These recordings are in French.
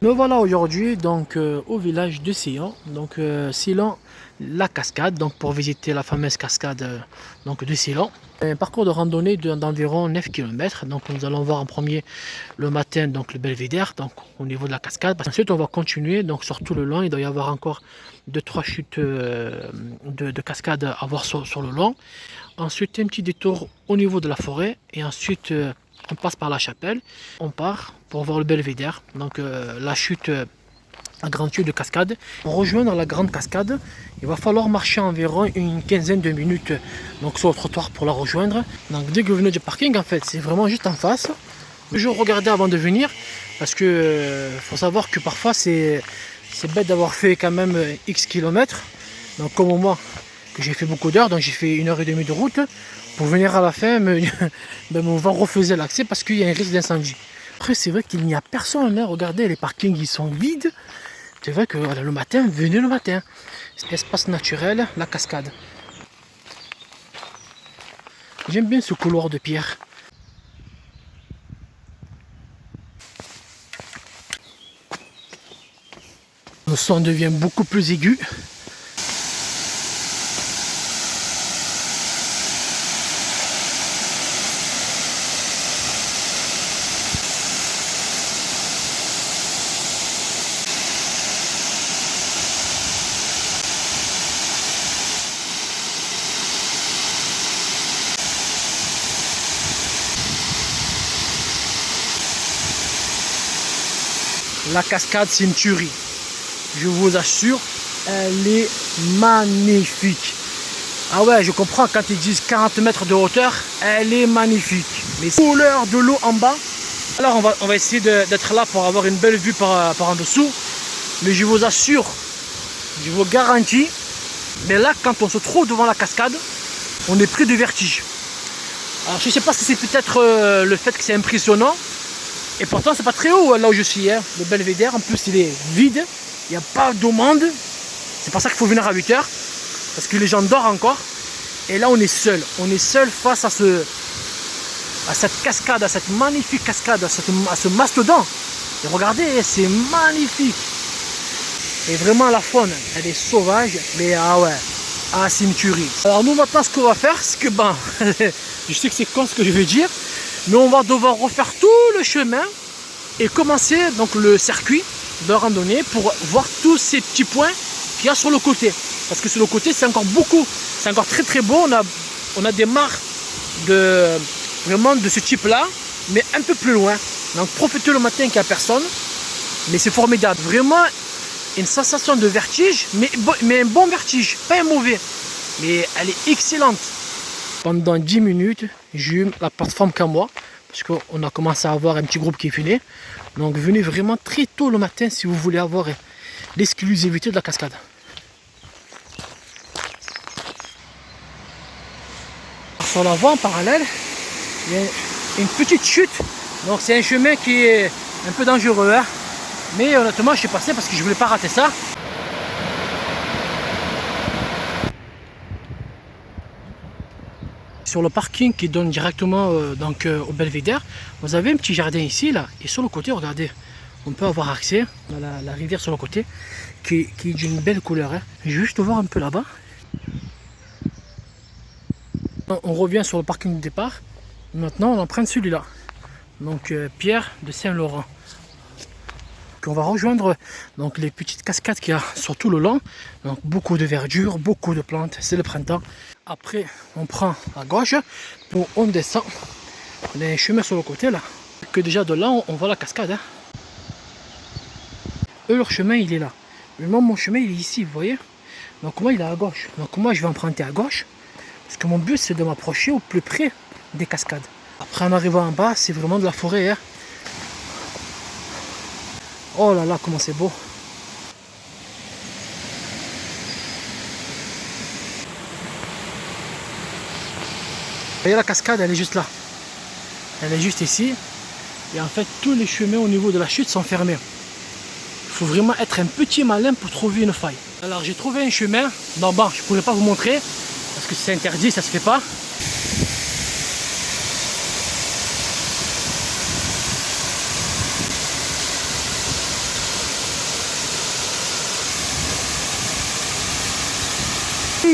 Nous voilà aujourd'hui donc au village de Sillon, donc Sillon, la cascade, donc pour visiter la fameuse cascade donc de Sillon. Un parcours de randonnée d'environ 9 km. Donc nous allons voir en premier le matin donc le belvédère, donc au niveau de la cascade. Ensuite on va continuer donc sur tout le long. Il doit y avoir encore 2-3 chutes de cascade à voir sur le long. Ensuite un petit détour au niveau de la forêt et ensuite on passe par la chapelle, on part pour voir le belvédère, donc la chute, la grande chute de cascade. Pour rejoindre la grande cascade, il va falloir marcher environ une quinzaine de minutes donc sur le trottoir pour la rejoindre. Donc dès que vous venez du parking, en fait, c'est vraiment juste en face. Toujours regarder avant de venir, parce que faut savoir que parfois c'est bête d'avoir fait quand même X kilomètres. Donc comme moi, que j'ai fait beaucoup d'heures, donc j'ai fait 1h30 de route. Pour venir à la fin, on va refuser l'accès parce qu'il y a un risque d'incendie. Après, c'est vrai qu'il n'y a personne. Hein. Regardez, les parkings ils sont vides. C'est vrai que voilà, le matin, venez le matin. Espace naturel, la cascade. J'aime bien ce couloir de pierre. Le son devient beaucoup plus aigu. La cascade, c'est une tuerie. Je vous assure, elle est magnifique. Ah ouais, je comprends quand ils disent 40 mètres de hauteur, elle est magnifique. Mais couleur de l'eau en bas. Alors on va essayer d'être là pour avoir une belle vue par en dessous. Mais je vous assure, je vous garantis, mais là quand on se trouve devant la cascade, on est pris de vertige. Alors je ne sais pas si c'est peut-être le fait que c'est impressionnant. Et pourtant c'est pas très haut là où je suis, hein. Le belvédère en plus il est vide, il n'y a pas de monde. C'est pour ça qu'il faut venir à 8 h, parce que les gens dorment encore. Et là on est seul face à cette cascade, à cette magnifique cascade, à ce mastodon. Et regardez, c'est magnifique. Et vraiment la faune, elle est sauvage, mais ah ouais, ah c'est une tuerie. Alors nous maintenant ce qu'on va faire, c'est que je sais que c'est con ce que je vais dire, mais on va devoir refaire tout le chemin et commencer donc le circuit de randonnée pour voir tous ces petits points qu'il y a sur le côté. Parce que sur le côté, c'est encore beaucoup, c'est encore très très beau. On a des mares vraiment de ce type-là, mais un peu plus loin. Donc profitez le matin qu'il n'y a personne, mais c'est formidable. Vraiment une sensation de vertige, mais un bon vertige, pas un mauvais. Mais elle est excellente. Pendant 10 minutes, j'ai eu la plateforme qu'à moi, parce qu'on a commencé à avoir un petit groupe qui venait. Donc venez vraiment très tôt le matin si vous voulez avoir l'exclusivité de la cascade. Sur la voie en parallèle, il y a une petite chute. Donc c'est un chemin qui est un peu dangereux. Hein. Mais honnêtement, je suis passé parce que je ne voulais pas rater ça. Sur le parking qui donne directement au belvédère, vous avez un petit jardin ici là, et sur le côté, regardez, on peut avoir accès à la rivière sur le côté qui est d'une belle couleur. Hein. Je vais juste voir un peu là-bas. On revient sur le parking de départ. Maintenant, on emprunte celui-là. Donc Pierre de Saint-Laurent. On va rejoindre donc les petites cascades qu'il y a sur tout le long. Donc beaucoup de verdure, beaucoup de plantes, c'est le printemps. Après on prend à gauche, pour on descend. On a un chemin sur le côté là. Que déjà de là on voit la cascade. Hein. Eux leur chemin il est là. Mais moi mon chemin il est ici, vous voyez. Donc moi il est à gauche. Donc moi je vais emprunter à gauche. Parce que mon but c'est de m'approcher au plus près des cascades. Après en arrivant en bas, c'est vraiment de la forêt. Hein. Oh là là, comment c'est beau! Vous voyez la cascade, elle est juste là. Elle est juste ici. Et en fait, tous les chemins au niveau de la chute sont fermés. Il faut vraiment être un petit malin pour trouver une faille. Alors j'ai trouvé un chemin. Non, bon, je ne pourrais pas vous montrer parce que c'est interdit, ça se fait pas.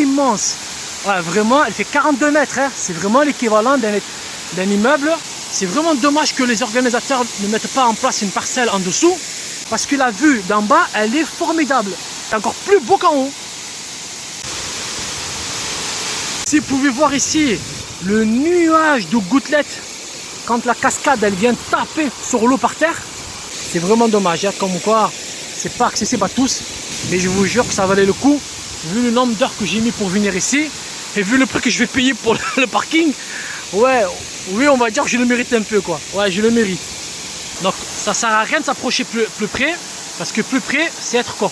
immense. Ouais, vraiment, elle fait 42 mètres. Hein. C'est vraiment l'équivalent d'un immeuble. C'est vraiment dommage que les organisateurs ne mettent pas en place une parcelle en dessous. Parce que la vue d'en bas, elle est formidable. C'est encore plus beau qu'en haut. Si vous pouvez voir ici le nuage de gouttelettes quand la cascade elle vient taper sur l'eau par terre, c'est vraiment dommage. Hein, comme quoi, c'est pas accessible à tous. Mais je vous jure que ça valait le coup. Vu le nombre d'heures que j'ai mis pour venir ici et vu le prix que je vais payer pour le parking, ouais, oui, on va dire que je le mérite un peu, quoi. Ouais, je le mérite. Donc, ça sert à rien de s'approcher plus près parce que plus près, c'est être con.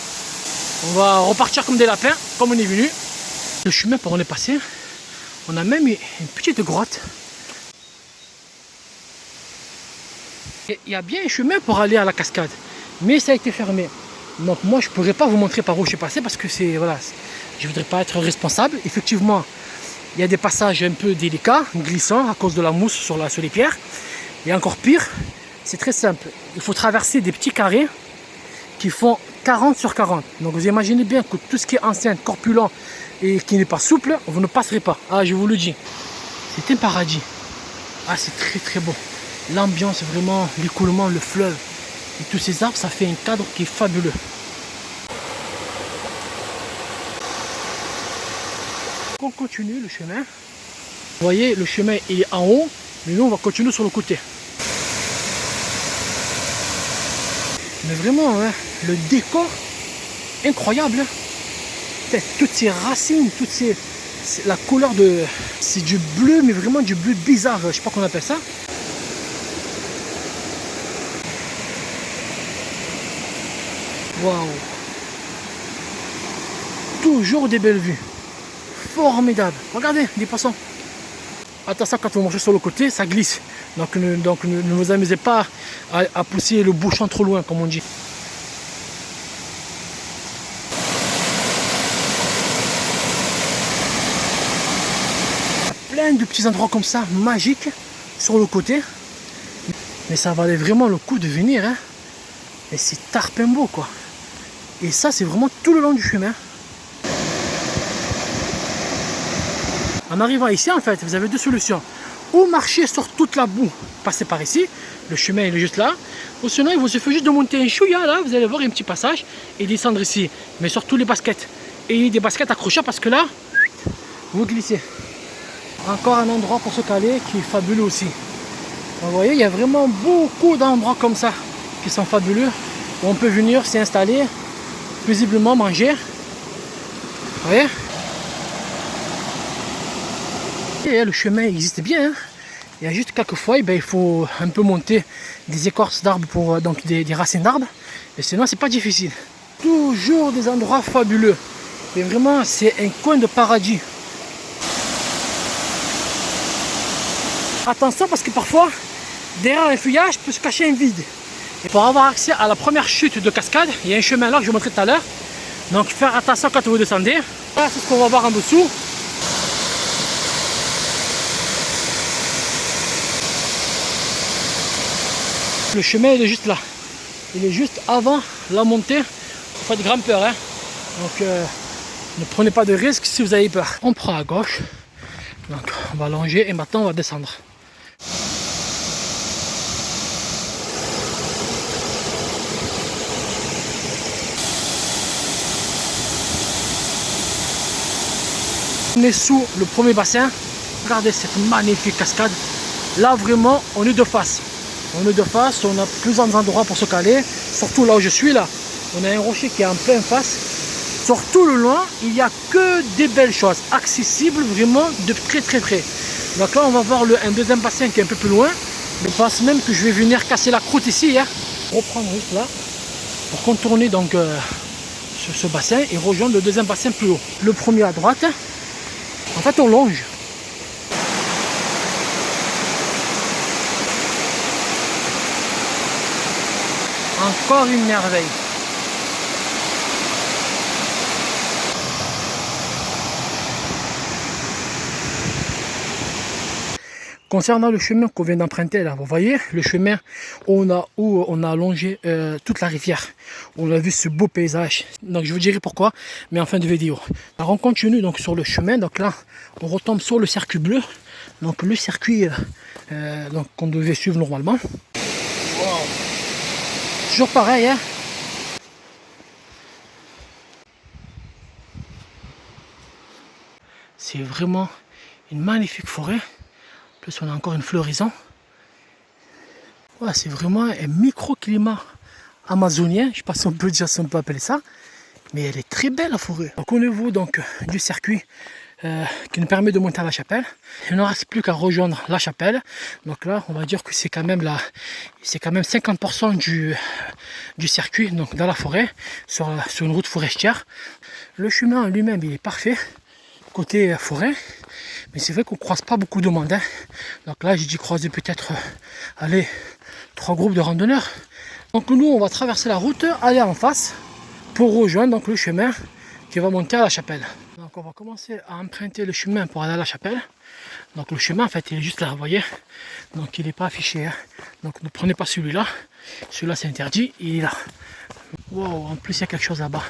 On va repartir comme des lapins, comme on est venu. Le chemin par où on est passé, on a même une petite grotte. Il y a bien un chemin pour aller à la cascade, mais ça a été fermé. Donc moi je ne pourrais pas vous montrer par où je suis passé parce que c'est voilà, je ne voudrais pas être responsable. Effectivement, il y a des passages un peu délicats, glissants à cause de la mousse sur les pierres. Et encore pire, c'est très simple. Il faut traverser des petits carrés qui font 40 sur 40. Donc vous imaginez bien que tout ce qui est ancien, corpulent et qui n'est pas souple, vous ne passerez pas. Ah, je vous le dis, c'est un paradis. Ah, c'est très très beau. L'ambiance, vraiment, l'écoulement, le fleuve et tous ces arbres, ça fait un cadre qui est fabuleux. On continue le chemin. Vous voyez, le chemin il est en haut, mais nous on va continuer sur le côté. Mais vraiment, hein, le décor, incroyable. Hein. Toutes ces racines, la couleur de... C'est du bleu, mais vraiment du bleu bizarre, je sais pas comment on appelle ça. Waouh! Toujours des belles vues. Formidable. Regardez, des poissons. Attention, quand vous mangez sur le côté, ça glisse. Donc ne vous amusez pas à pousser le bouchon trop loin, comme on dit. Plein de petits endroits comme ça, magiques, sur le côté. Mais ça valait vraiment le coup de venir. Hein. Et c'est tarpin beau, quoi. Et ça, c'est vraiment tout le long du chemin. En arrivant ici, en fait, vous avez deux solutions. Ou marcher sur toute la boue, passer par ici, le chemin il est juste là. Ou sinon, il vous suffit juste de monter un chouïa, là, vous allez voir un petit passage, et descendre ici. Mais surtout les baskets. Et des baskets accrochables parce que là, vous glissez. Encore un endroit pour se caler qui est fabuleux aussi. Vous voyez, il y a vraiment beaucoup d'endroits comme ça qui sont fabuleux. Où on peut venir s'y installer, paisiblement manger. Vous voyez? Et le chemin existe bien. Hein. Il y a juste quelques fois, il faut un peu monter des écorces d'arbres pour donc des racines d'arbres. Et sinon, c'est pas difficile. Toujours des endroits fabuleux. Et vraiment, c'est un coin de paradis. Attention parce que parfois, derrière un feuillage peut se cacher un vide. Et pour avoir accès à la première chute de cascade, il y a un chemin là que je vous montrais tout à l'heure. Donc faire attention quand vous descendez. Voilà, c'est ce qu'on va voir en dessous. Le chemin il est juste là. Il est juste avant la montée. Vous faites grand peur. Hein. Donc ne prenez pas de risques si vous avez peur. On prend à gauche. Donc on va longer et maintenant on va descendre. On est sous le premier bassin. Regardez cette magnifique cascade. Là vraiment on est de face. On est de face, on a plusieurs endroits pour se caler. Surtout là où je suis là. On a un rocher qui est en pleine face. Sur tout le long, il n'y a que des belles choses. Accessibles vraiment de très très près. Donc là on va voir un deuxième bassin qui est un peu plus loin. Je pense même que je vais venir casser la croûte ici. Hein. Reprendre juste là. Pour contourner donc ce bassin et rejoindre le deuxième bassin plus haut. Le premier à droite. En fait on longe. Encore une merveille. Concernant le chemin qu'on vient d'emprunter, là, vous voyez, le chemin où on a allongé toute la rivière. On a vu ce beau paysage. Donc je vous dirai pourquoi, mais en fin de vidéo. Alors on continue donc sur le chemin. Donc là, on retombe sur le circuit bleu. Donc le circuit donc qu'on devait suivre normalement. Wow. Toujours pareil, hein. C'est vraiment une magnifique forêt. Plus on a encore une floraison. Ouais, c'est vraiment un microclimat amazonien. Je ne sais pas si on peut dire, si on peut appeler ça. Mais elle est très belle la forêt. Donc au niveau donc, du circuit qui nous permet de monter à la chapelle. Il ne reste plus qu'à rejoindre la chapelle. Donc là, on va dire que c'est quand même 50% du circuit donc dans la forêt, sur une route forestière. Le chemin en lui-même, il est parfait côté forêt. Mais c'est vrai qu'on ne croise pas beaucoup de monde. Hein. Donc là, j'ai dû croiser peut-être 3 groupes de randonneurs. Donc nous, on va traverser la route, aller en face pour rejoindre donc, le chemin qui va monter à la chapelle. Donc on va commencer à emprunter le chemin pour aller à la chapelle. Donc le chemin, en fait, il est juste là, vous voyez. Donc il n'est pas affiché. Hein. Donc ne prenez pas celui-là. Celui-là, c'est interdit. Il est là. Wow, en plus, il y a quelque chose là-bas.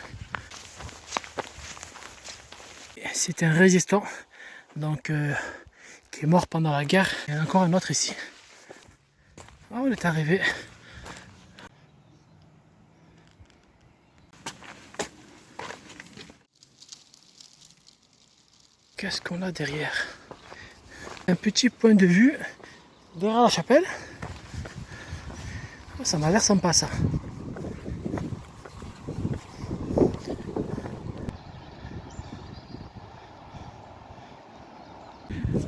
C'est un résistant. Donc qui est mort pendant la guerre. Il y en a encore un autre ici. Ah, on est arrivé. Qu'est-ce qu'on a derrière? Un petit point de vue derrière la chapelle. Ça m'a l'air sympa ça.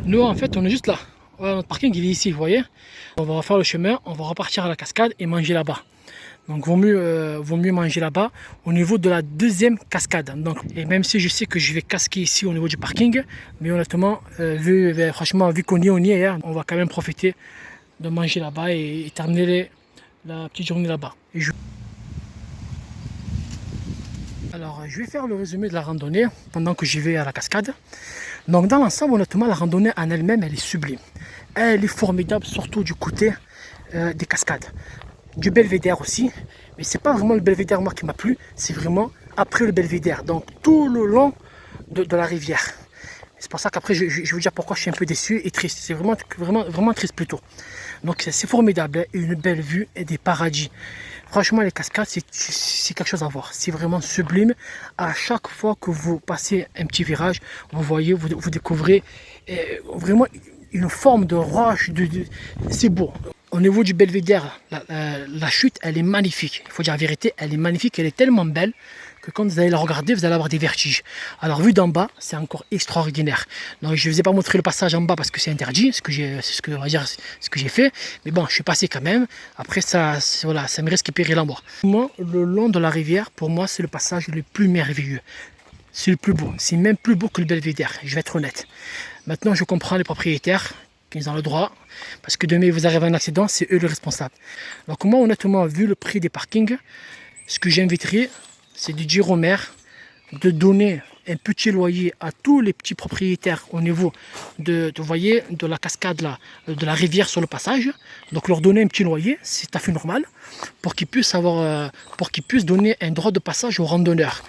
Nous en fait on est juste là. Voilà, notre parking il est ici, vous voyez. On va refaire le chemin, on va repartir à la cascade et manger là-bas. Donc vaut mieux manger là-bas au niveau de la deuxième cascade. Donc, et même si je sais que je vais casquer ici au niveau du parking, mais honnêtement, franchement, vu qu'on y est, hein, on va quand même profiter de manger là-bas et terminer la petite journée là-bas. Alors, je vais faire le résumé de la randonnée pendant que j'y vais à la cascade. Donc, dans l'ensemble, honnêtement, la randonnée en elle-même, elle est sublime. Elle est formidable, surtout du côté des cascades. Du belvédère aussi, mais c'est pas vraiment le belvédère moi qui m'a plu, c'est vraiment après le belvédère, donc tout le long de la rivière. C'est pour ça qu'après je vais vous dire pourquoi je suis un peu déçu et triste, c'est vraiment triste plutôt. Donc c'est formidable, hein, une belle vue et des paradis. Franchement les cascades c'est quelque chose à voir, c'est vraiment sublime. À chaque fois que vous passez un petit virage, vous voyez, vous découvrez vraiment une forme de roche, c'est beau. Au niveau du belvédère, la chute, elle est magnifique. Il faut dire la vérité, elle est magnifique. Elle est tellement belle que quand vous allez la regarder, vous allez avoir des vertiges. Alors, vu d'en bas, c'est encore extraordinaire. Donc, je ne vous ai pas montré le passage en bas parce que c'est interdit, ce que j'ai fait. Mais bon, je suis passé quand même. Après, ça me risque de périr en bas. Moi, le long de la rivière, pour moi, c'est le passage le plus merveilleux. C'est le plus beau. C'est même plus beau que le belvédère, je vais être honnête. Maintenant, je comprends les propriétaires qu'ils ont le droit, parce que demain vous arrive un accident, c'est eux les responsables. Donc moi honnêtement, vu le prix des parkings, ce que j'inviterais, c'est de dire aux maires de donner un petit loyer à tous les petits propriétaires au niveau de la cascade là, de la rivière sur le passage. Donc leur donner un petit loyer, c'est tout à fait normal, pour qu'ils puissent donner un droit de passage aux randonneurs.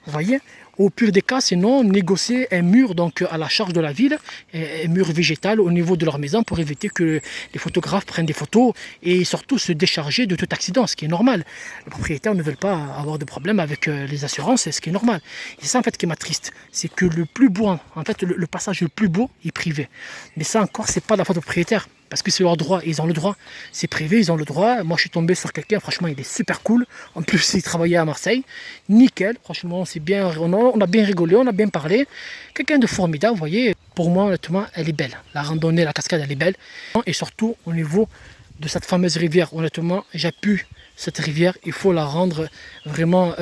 Vous voyez, au pire des cas, sinon négocier un mur donc à la charge de la ville, un mur végétal au niveau de leur maison pour éviter que les photographes prennent des photos et surtout se décharger de tout accident, ce qui est normal. Les propriétaires ne veulent pas avoir de problème avec les assurances, c'est ce qui est normal. Et c'est ça en fait qui m'attriste, c'est que le plus beau, en fait le passage le plus beau est privé. Mais ça encore, c'est pas de la faute des propriétaires. Parce que c'est leur droit, ils ont le droit. C'est privé, ils ont le droit. Moi, je suis tombé sur quelqu'un, franchement, il est super cool. En plus, il travaillait à Marseille. Nickel, franchement, on a bien rigolé, on a bien parlé. Quelqu'un de formidable, vous voyez. Pour moi, honnêtement, elle est belle. La randonnée, la cascade, elle est belle. Et surtout, au niveau de cette fameuse rivière, honnêtement, j'appuie cette rivière. Il faut la rendre vraiment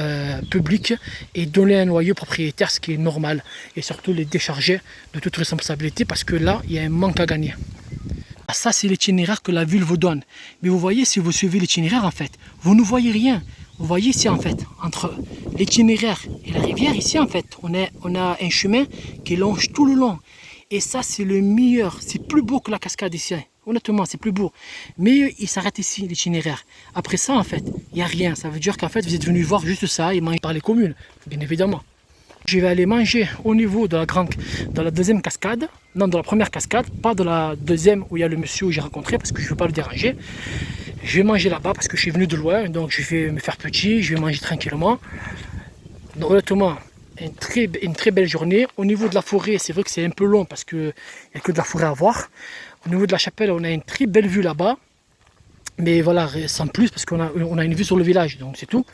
publique et donner un loyer aux propriétaires, ce qui est normal. Et surtout, les décharger de toute responsabilité parce que là, il y a un manque à gagner. Ça, c'est l'itinéraire que la ville vous donne. Mais vous voyez, si vous suivez l'itinéraire, en fait, vous ne voyez rien. Vous voyez ici, en fait, entre l'itinéraire et la rivière, ici, en fait, on a un chemin qui longe tout le long. Et ça, c'est le meilleur. C'est plus beau que la cascade ici. Honnêtement, c'est plus beau. Mais il s'arrête ici, l'itinéraire. Après ça, en fait, il n'y a rien. Ça veut dire qu'en fait, vous êtes venu voir juste ça et manger par les communes, bien évidemment. Je vais aller manger au niveau de la deuxième cascade. Non, de la première cascade, pas de la deuxième où il y a le monsieur que j'ai rencontré parce que je ne veux pas le déranger. Je vais manger là-bas parce que je suis venu de loin, donc je vais me faire petit, je vais manger tranquillement. Donc, honnêtement, une très belle journée. Au niveau de la forêt, c'est vrai que c'est un peu long parce qu'il n'y a que de la forêt à voir. Au niveau de la chapelle, on a une très belle vue là-bas. Mais voilà, sans plus parce qu'on a une vue sur le village, donc c'est tout.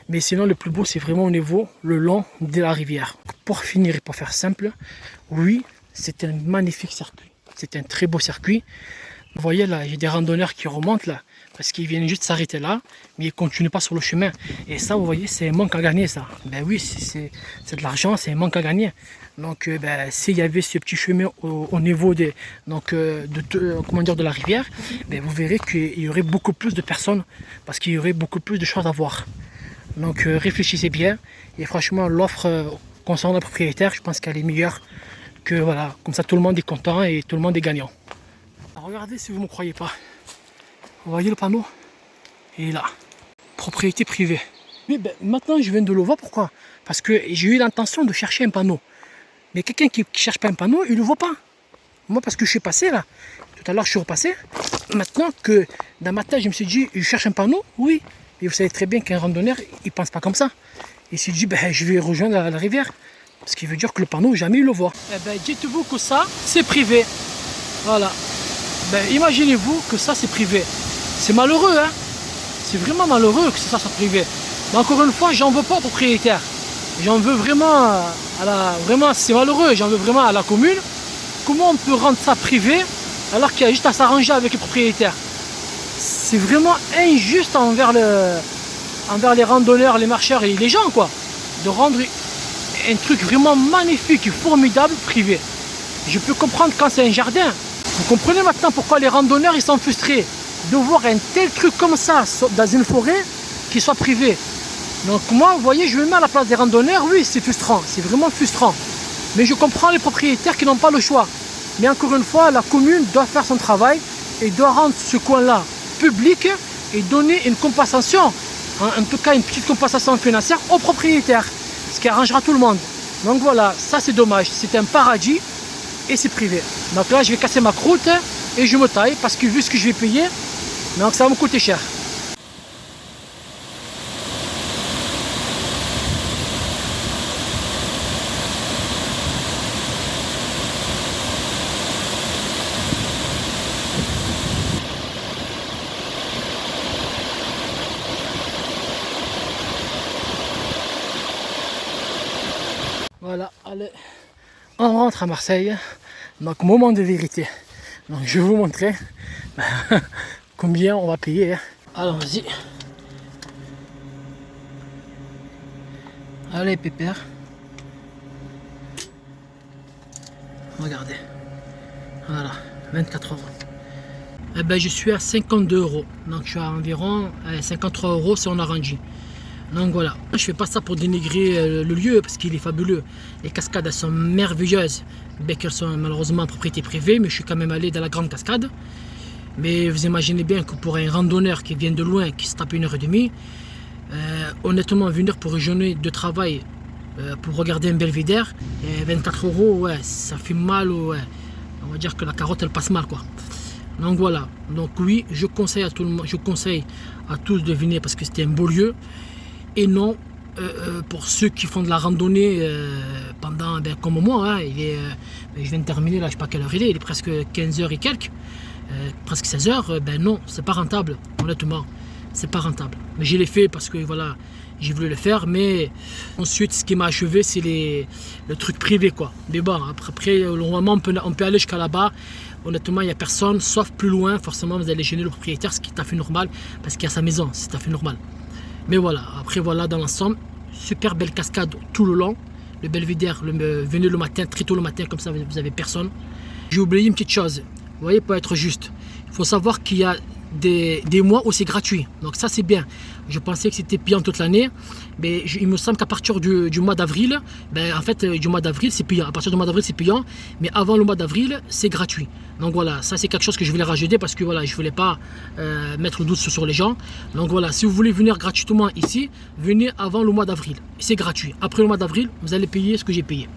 Mais sinon, le plus beau, c'est vraiment au niveau, le long de la rivière. Pour finir et pour faire simple, oui, c'est un magnifique circuit. C'est un très beau circuit. Vous voyez là, il y a des randonneurs qui remontent là, parce qu'ils viennent juste s'arrêter là, mais ils ne continuent pas sur le chemin. Et ça, vous voyez, c'est un manque à gagner ça. Ben oui, c'est de l'argent, c'est un manque à gagner. Donc, s'il y avait ce petit chemin au niveau de la rivière, ben, vous verrez qu'il y aurait beaucoup plus de personnes, parce qu'il y aurait beaucoup plus de choses à voir. Donc, réfléchissez bien. Et franchement, l'offre concernant le propriétaire, je pense qu'elle est meilleure que voilà. Comme ça, tout le monde est content et tout le monde est gagnant. Alors, regardez si vous ne me croyez pas. Vous voyez le panneau? Il est là. Propriété privée. Mais maintenant, je viens de le voir. Pourquoi? Parce que j'ai eu l'intention de chercher un panneau. Mais quelqu'un qui ne cherche pas un panneau, il ne le voit pas. Moi, parce que je suis passé là. Tout à l'heure, je suis repassé. Maintenant que dans ma tête, je me suis dit, je cherche un panneau. Oui. Et vous savez très bien qu'un randonneur, il ne pense pas comme ça. Il s'est dit, je vais rejoindre la rivière. Ce qui veut dire que le panneau, jamais il le voit. Dites-vous que ça, c'est privé. Voilà. Imaginez-vous que ça, c'est privé. C'est malheureux, hein. C'est vraiment malheureux que ça soit privé. Mais encore une fois, j'en veux pas au propriétaire. J'en veux vraiment vraiment, c'est malheureux. J'en veux vraiment à la commune. Comment on peut rendre ça privé alors qu'il y a juste à s'arranger avec le propriétaire? C'est vraiment injuste envers les randonneurs, les marcheurs et les gens, quoi. De rendre un truc vraiment magnifique et formidable privé. Je peux comprendre quand c'est un jardin. Vous comprenez maintenant pourquoi les randonneurs ils sont frustrés de voir un tel truc comme ça dans une forêt qui soit privé. Donc moi, vous voyez, je me mets à la place des randonneurs. Oui, c'est frustrant, c'est vraiment frustrant. Mais je comprends les propriétaires qui n'ont pas le choix. Mais encore une fois, la commune doit faire son travail et doit rendre ce coin-là public et donner une compensation, en tout cas une petite compensation financière aux propriétaires, ce qui arrangera tout le monde. Donc voilà, ça c'est dommage, c'est un paradis et c'est privé. Donc là je vais casser ma croûte et je me taille parce que vu ce que je vais payer, donc ça va me coûter cher. Voilà, allez, on rentre à Marseille. Donc moment de vérité. Donc je vais vous montrer combien on va payer. Allons-y. Allez pépère. Regardez. Voilà, 24 €. Je suis à 52 €. Donc je suis à environ 53 € si on arrondit. Donc voilà, je fais pas ça pour dénigrer le lieu parce qu'il est fabuleux. Les cascades elles sont merveilleuses, bien qu'elles sont malheureusement en propriété privée, mais je suis quand même allé dans la grande cascade. Mais vous imaginez bien que pour un randonneur qui vient de loin, qui se tape 1h30, honnêtement venir pour une journée de travail pour regarder un belvédère, 24 €, ouais, ça fait mal, ouais. On va dire que la carotte elle passe mal quoi. Donc voilà, donc oui, je conseille à tout le monde, je conseille à tous de venir parce que c'était un beau lieu. Et non, pour ceux qui font de la randonnée pendant, comme moi, hein, je viens de terminer, là, je ne sais pas quelle heure il est presque 15 h et quelques, presque 16 h, non, c'est pas rentable, honnêtement, c'est pas rentable. Mais je l'ai fait parce que voilà, j'ai voulu le faire, mais ensuite, ce qui m'a achevé, c'est le truc privé, quoi. Mais bon, après normalement, on peut aller jusqu'à là-bas. Honnêtement, il n'y a personne, sauf plus loin, forcément, vous allez gêner le propriétaire, ce qui est tout à fait normal, parce qu'il y a sa maison, c'est tout à fait normal. Mais voilà, après voilà dans l'ensemble, super belle cascade tout le long. Le belvédère, venez le matin, très tôt le matin, comme ça vous avez personne. J'ai oublié une petite chose, vous voyez, pour être juste. Il faut savoir qu'il y a des mois où c'est gratuit. Donc ça c'est bien. Je pensais que c'était payant toute l'année, mais il me semble qu'à partir du mois d'avril, en fait du mois d'avril c'est payant. À partir du mois d'avril c'est payant, mais avant le mois d'avril c'est gratuit. Donc voilà, ça c'est quelque chose que je voulais rajouter parce que voilà, je voulais pas mettre le doute sur les gens. Donc voilà, si vous voulez venir gratuitement ici, venez avant le mois d'avril. C'est gratuit. Après le mois d'avril, vous allez payer ce que j'ai payé.